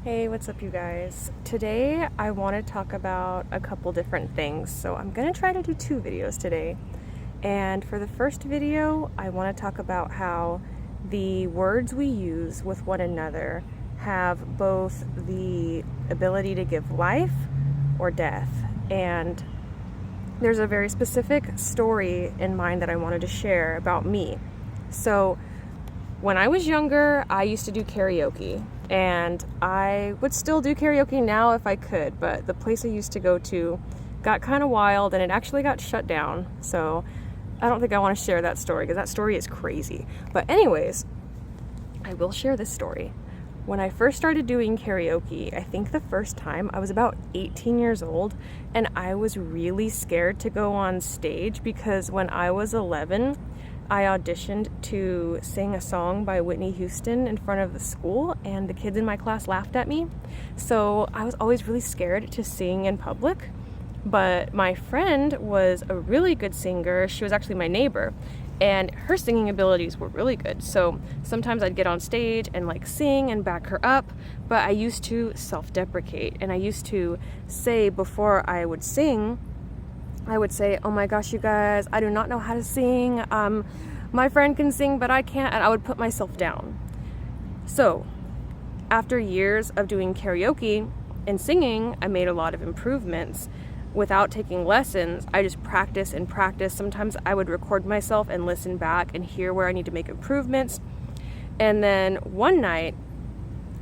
Hey, what's up, you guys? Today I want to talk about a couple different things. So I'm going to try to do two videos today. And for the first video, I want to talk about how the words we use with one another have both the ability to give life or death. And there's a very specific story in mind that I wanted to share about me. So when I was younger, I used to do karaoke, and I would still do karaoke now if I could, but the place I used to go to got kind of wild and it actually got shut down. So I don't think I want to share that story because that story is crazy. But anyways, I will share this story. When I first started doing karaoke, I think the first time I was about 18 years old, and I was really scared to go on stage because when I was 11, I auditioned to sing a song by Whitney Houston in front of the school, and the kids in my class laughed at me. So I was always really scared to sing in public. But my friend was a really good singer. She was actually my neighbor, and her singing abilities were really good. So sometimes I'd get on stage and sing and back her up, but I used to self-deprecate, and I used to say before I would sing, I would say, "Oh my gosh, you guys, I do not know how to sing. My friend can sing, but I can't," and I would put myself down. So after years of doing karaoke and singing, I made a lot of improvements. Without taking lessons, I just practice and practice. Sometimes I would record myself and listen back and hear where I need to make improvements. And then one night,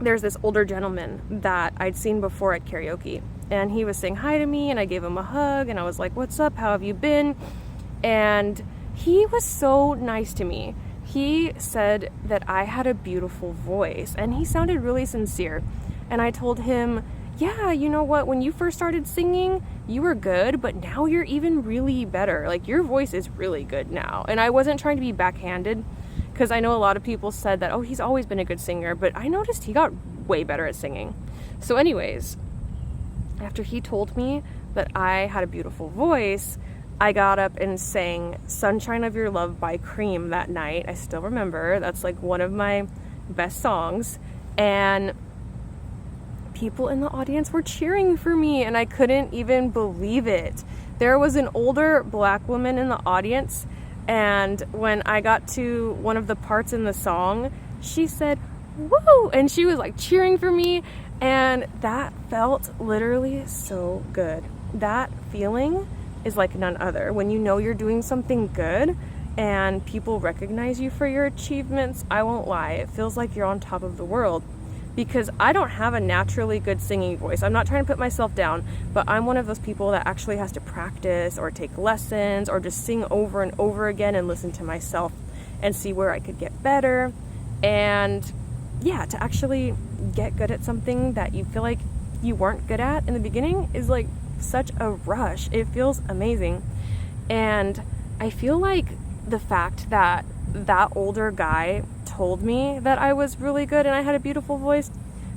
there's this older gentleman that I'd seen before at karaoke, and he was saying hi to me, and I gave him a hug, and I was like, "What's up? How have you been?" And he was so nice to me. He said that I had a beautiful voice, and he sounded really sincere. And I told him, "Yeah, you know what? When you first started singing, you were good, but now you're even really better. Your voice is really good now." And I wasn't trying to be backhanded, because I know a lot of people said that, "Oh, he's always been a good singer," but I noticed he got way better at singing. So anyways, after he told me that I had a beautiful voice, I got up and sang "Sunshine of Your Love" by Cream that night. I still remember. That's one of my best songs. And people in the audience were cheering for me, and I couldn't even believe it. There was an older black woman in the audience, and when I got to one of the parts in the song, she said, "Woo!" and she was cheering for me, and that felt literally so good. That feeling is like none other. When you know you're doing something good and people recognize you for your achievements, I won't lie, it feels like you're on top of the world. Because I don't have a naturally good singing voice. I'm not trying to put myself down, but I'm one of those people that actually has to practice or take lessons or just sing over and over again and listen to myself and see where I could get better. And yeah, to actually get good at something that you feel like you weren't good at in the beginning is such a rush. It feels amazing. And I feel like the fact that that older guy told me that I was really good and I had a beautiful voice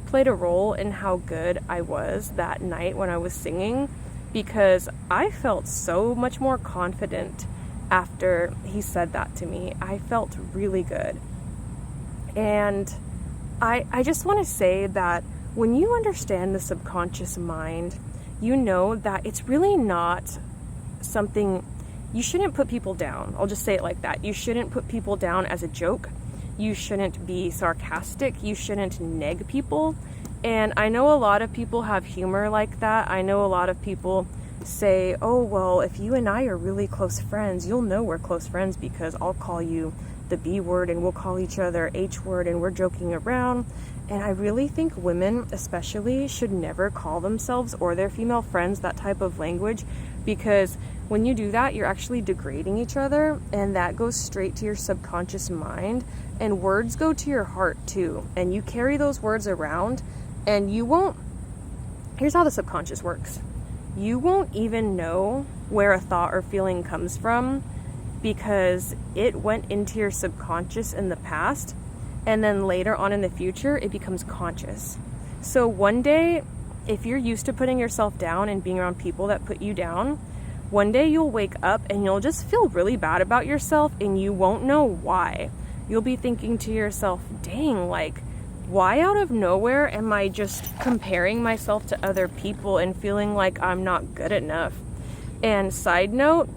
played a role in how good I was that night when I was singing, because I felt so much more confident after he said that to me. I felt really good. And I just want to say that when you understand the subconscious mind, you know that it's really not something. You shouldn't put people down. I'll just say it like that. You shouldn't put people down as a joke. You shouldn't be sarcastic. You shouldn't neg people. And I know a lot of people have humor like that. I know a lot of people say, "Oh, well, if you and I are really close friends, you'll know we're close friends because I'll call you the B word and we'll call each other H word and we're joking around." And I really think women especially should never call themselves or their female friends that type of language, because when you do that, you're actually degrading each other, and that goes straight to your subconscious mind, and words go to your heart too, and you carry those words around, and here's how the subconscious works. You won't even know where a thought or feeling comes from because it went into your subconscious in the past, and then later on in the future, it becomes conscious. So one day, if you're used to putting yourself down and being around people that put you down, one day you'll wake up and you'll just feel really bad about yourself, and you won't know why. You'll be thinking to yourself, "Dang, why out of nowhere am I just comparing myself to other people and feeling like I'm not good enough? And side note,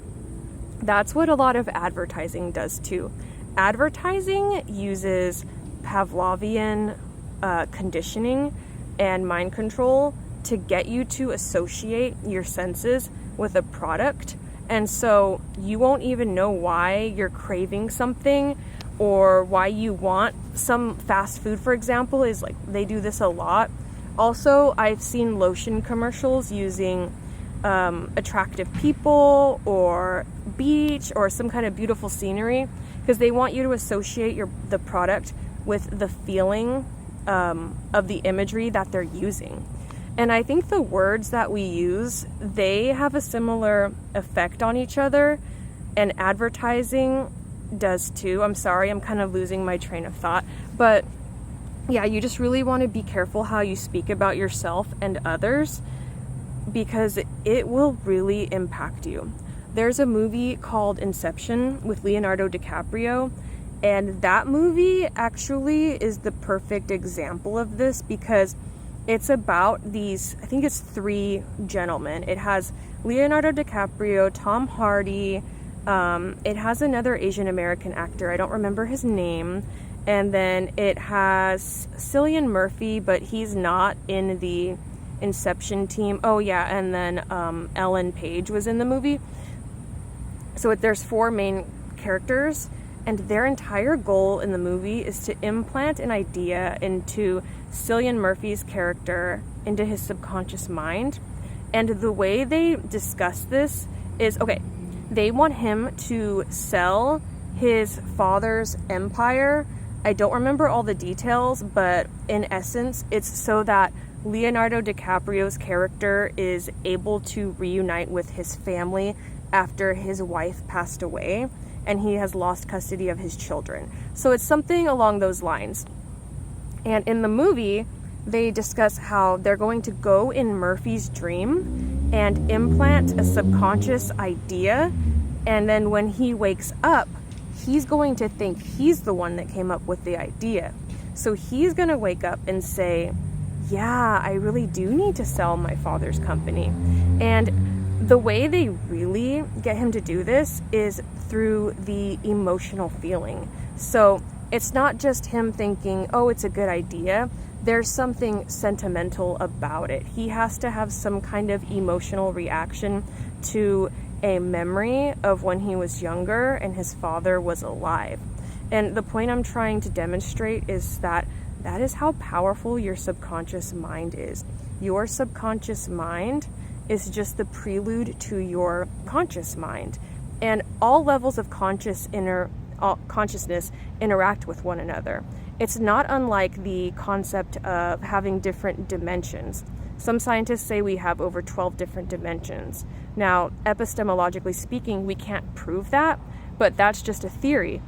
that's what a lot of advertising does too. Advertising uses Pavlovian conditioning and mind control to get you to associate your senses with a product. And so you won't even know why you're craving something or why you want some fast food, for example, is like they do this a lot. Also, I've seen lotion commercials using attractive people or beach or some kind of beautiful scenery because they want you to associate the product with the feeling of the imagery that they're using. And I think the words that we use, they have a similar effect on each other, and advertising does too. I'm sorry, I'm kind of losing my train of thought, but yeah, you just really want to be careful how you speak about yourself and others because it will really impact you. There's a movie called Inception with Leonardo DiCaprio, and that movie actually is the perfect example of this because it's about these, I think it's 3 gentlemen. It has Leonardo DiCaprio, Tom Hardy, it has another Asian American actor, I don't remember his name, and then it has Cillian Murphy, but he's not in the Inception team. Oh yeah, and then Ellen Page was in the movie. So there's 4 main characters, and their entire goal in the movie is to implant an idea into Cillian Murphy's character, into his subconscious mind. And the way they discuss this is, okay, they want him to sell his father's empire. I don't remember all the details, but in essence, it's so that Leonardo DiCaprio's character is able to reunite with his family after his wife passed away and he has lost custody of his children. So it's something along those lines. And in the movie, they discuss how they're going to go in Murphy's dream and implant a subconscious idea. And then when he wakes up, he's going to think he's the one that came up with the idea. So he's going to wake up and say, yeah, I really do need to sell my father's company. And the way they really get him to do this is through the emotional feeling. So it's not just him thinking, oh, it's a good idea. There's something sentimental about it. He has to have some kind of emotional reaction to a memory of when he was younger and his father was alive. And the point I'm trying to demonstrate is that that is how powerful your subconscious mind is. Your subconscious mind is just the prelude to your conscious mind. And all levels of consciousness interact with one another. It's not unlike the concept of having different dimensions. Some scientists say we have over 12 different dimensions. Now, epistemologically speaking, we can't prove that, but that's just a theory.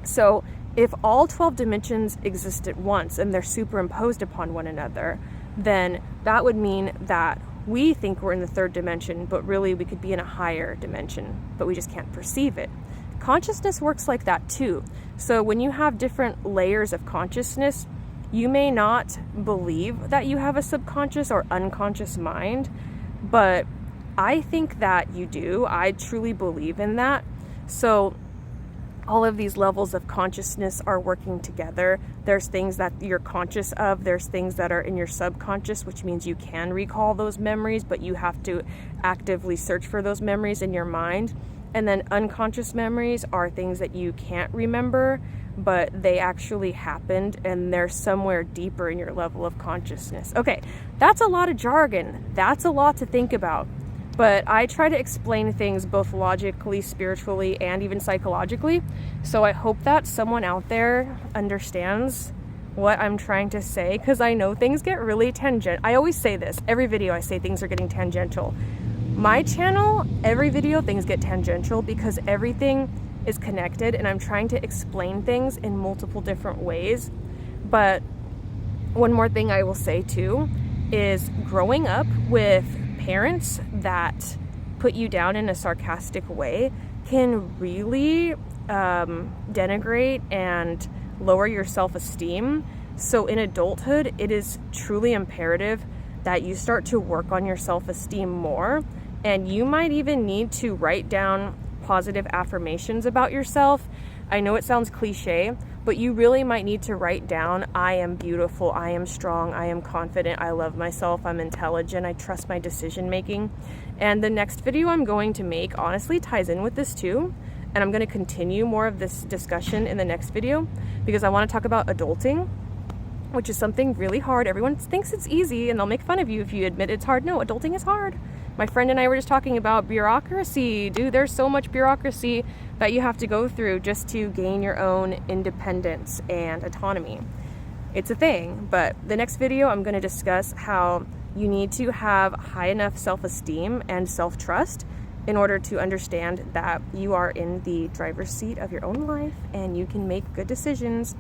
So if all 12 dimensions exist at once and they're superimposed upon one another, then that would mean that we think we're in the 3rd dimension, but really we could be in a higher dimension, but we just can't perceive it. Consciousness works like that too. So when you have different layers of consciousness, you may not believe that you have a subconscious or unconscious mind, but I think that you do. I truly believe in that. So all of these levels of consciousness are working together. There's things that you're conscious of. There's things that are in your subconscious, which means you can recall those memories, but you have to actively search for those memories in your mind. And then unconscious memories are things that you can't remember, but they actually happened and they're somewhere deeper in your level of consciousness. Okay, that's a lot of jargon. That's a lot to think about. But I try to explain things both logically, spiritually, and even psychologically. So I hope that someone out there understands what I'm trying to say, because I know things get really tangent. I always say this. Every video I say things are getting tangential. My channel, every video things get tangential because everything is connected and I'm trying to explain things in multiple different ways. But one more thing I will say too is growing up with parents that put you down in a sarcastic way can really denigrate and lower your self-esteem. So in adulthood, it is truly imperative that you start to work on your self-esteem more, and you might even need to write down positive affirmations about yourself. I know it sounds cliche, but you really might need to write down, I am beautiful, I am strong, I am confident, I love myself, I'm intelligent, I trust my decision making. And the next video I'm going to make honestly ties in with this too. And I'm going to continue more of this discussion in the next video because I want to talk about adulting, which is something really hard. Everyone thinks it's easy and they'll make fun of you if you admit it's hard. No, adulting is hard. My friend and I were just talking about bureaucracy. Dude, there's so much bureaucracy that you have to go through just to gain your own independence and autonomy. It's a thing, but the next video I'm going to discuss how you need to have high enough self-esteem and self-trust in order to understand that you are in the driver's seat of your own life and you can make good decisions.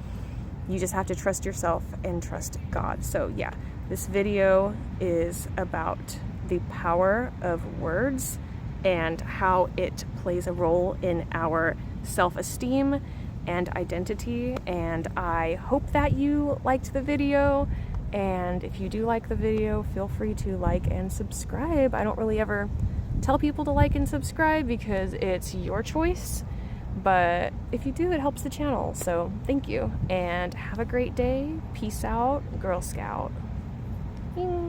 You just have to trust yourself and trust God. So yeah, this video is about the power of words and how it plays a role in our self-esteem and identity. And I hope that you liked the video. And if you do like the video, feel free to like and subscribe. I don't really ever tell people to like and subscribe because it's your choice. But if you do, it helps the channel. So thank you and have a great day. Peace out, Girl Scout. Bing.